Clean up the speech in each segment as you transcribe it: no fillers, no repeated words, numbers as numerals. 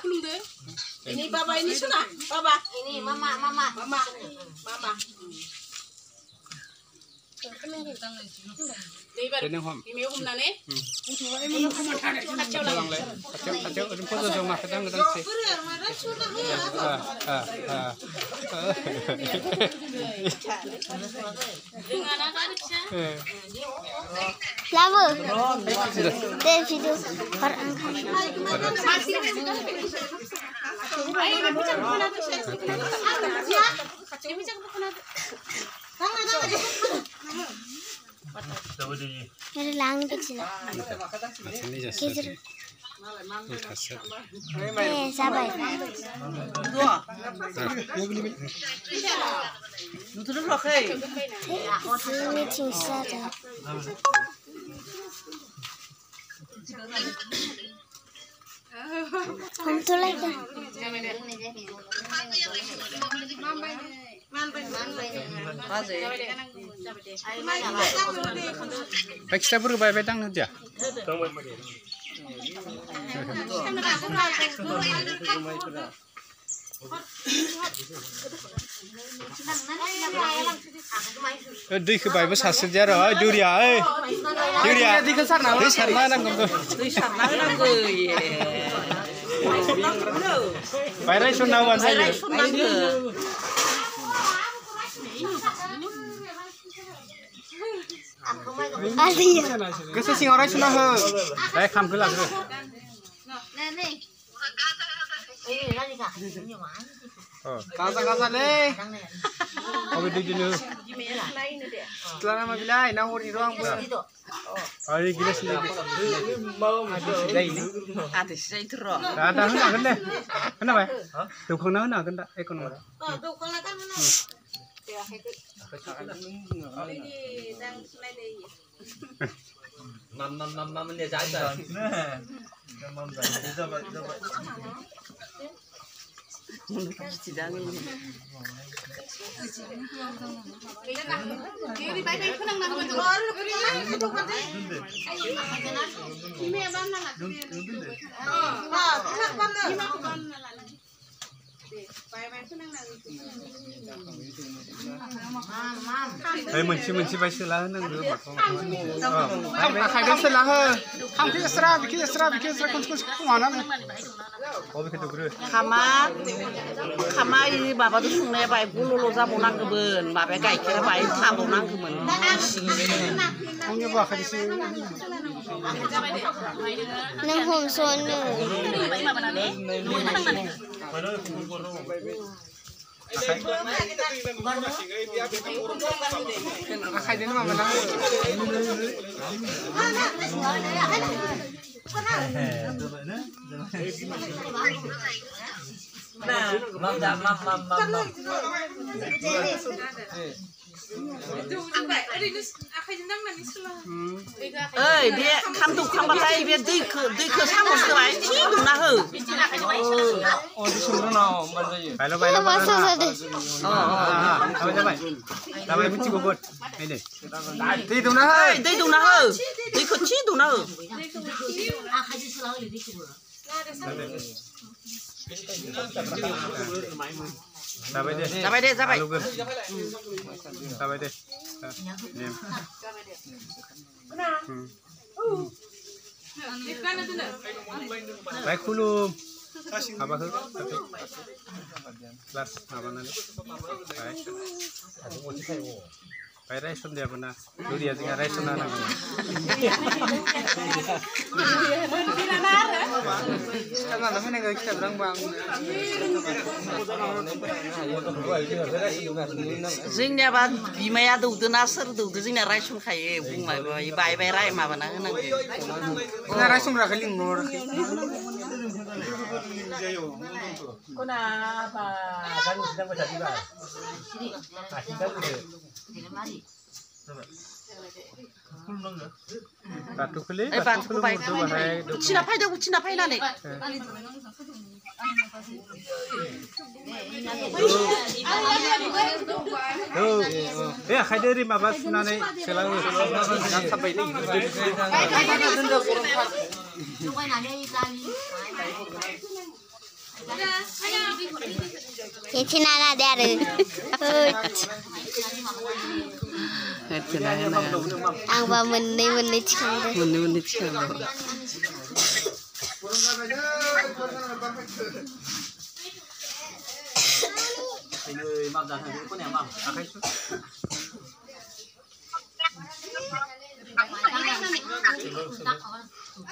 खुलुमदो ini baba ini suna baba ini mama Đây nè hôm. Cái miếng hôm nào nè? खाथियाव लांलाय खाथियाव ओरैनो फज'जों माखौ दांगो दांसै Lama. Deh video orang Ada lang di sini. Kezer. Sabar. Dua. Nutur dulu kay. Ini cinta. Untuk lagi. Baik kita berubah bedang aja. दै खोबायबो सासोदि आरो दुरिया दैखौ सारना नांगौ दै सारना होनांगौ बाय रायसननांगौ जायो गोसो सिङाव रायसनना हो दाय खामखौ लाग्रो गाजा ले अबे दै दिनो सिथ्ला नामा बिलाय ना हरि र' आंबो ओइ गिलास आदैसो जायोथ' र' दा होनो हागोन दे खोनाबाय दौखांना होनो हागोन दा एक नम्बर Mam ini jaga. मोनसे बायसोला होनांगौ आखाइजों सोला हो खामखौ एस्रा बिखि एस्रा खनसे फुङावनो अबेखौ दुग्रो खामा माबादो संनाया बाय गल'ल' जाबावनांगौमोन माबाया गाइखेरा बाय थाबावनांगौमोन आंनिबो आखाइजोंसो nang home zone आखाइजोंनो माबा नांगौ ओइ बे खाम दौखांबाथाय बे दैखौ सामसखौहाय थि दुंना हो जाबाय मिथिगौबो दै दुंना हो दैखौ थि दुंना हो जाबाय दे जाबाय दे बाय खुलुम माबाखौ क्लास माबानानै बाय रायसन जायाबो ना दुरिया जोंहा रायसन नांगौ जोंनियाबा बिमाया दौदोना सोर दौदो जोंनिया रायसनखायो बुंबाय बाय राय माबाना होनांगौ जोंहा रायसनग्राखौ लिंहराखै बाथौखौलै उथिना फैनानै बे आखाइजों ओरै माबा सुनानै सोलाङो Ini nana ada. Ang ba menni cikande. Menni cikande.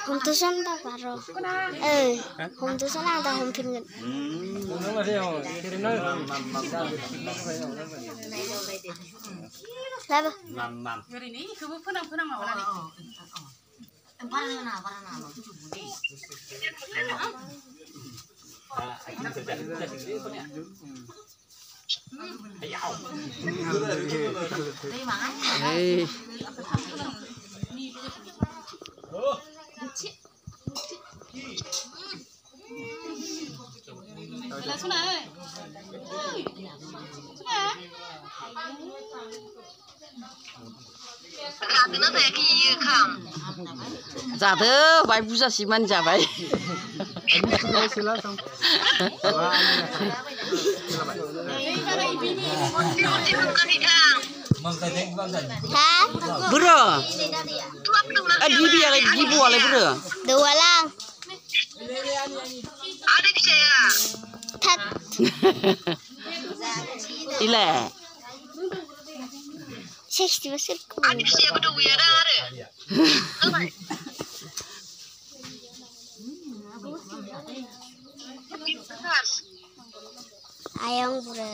Hôm tôi xong đã vào rồi. Hôm tôi xong đang hôm phim ngân. Lah ba? Hey. Zaten bayi busa siman jabai. Bro, gibu ala bro. Dua lang. Thật. Ile. 60 masuk. Ayang bro.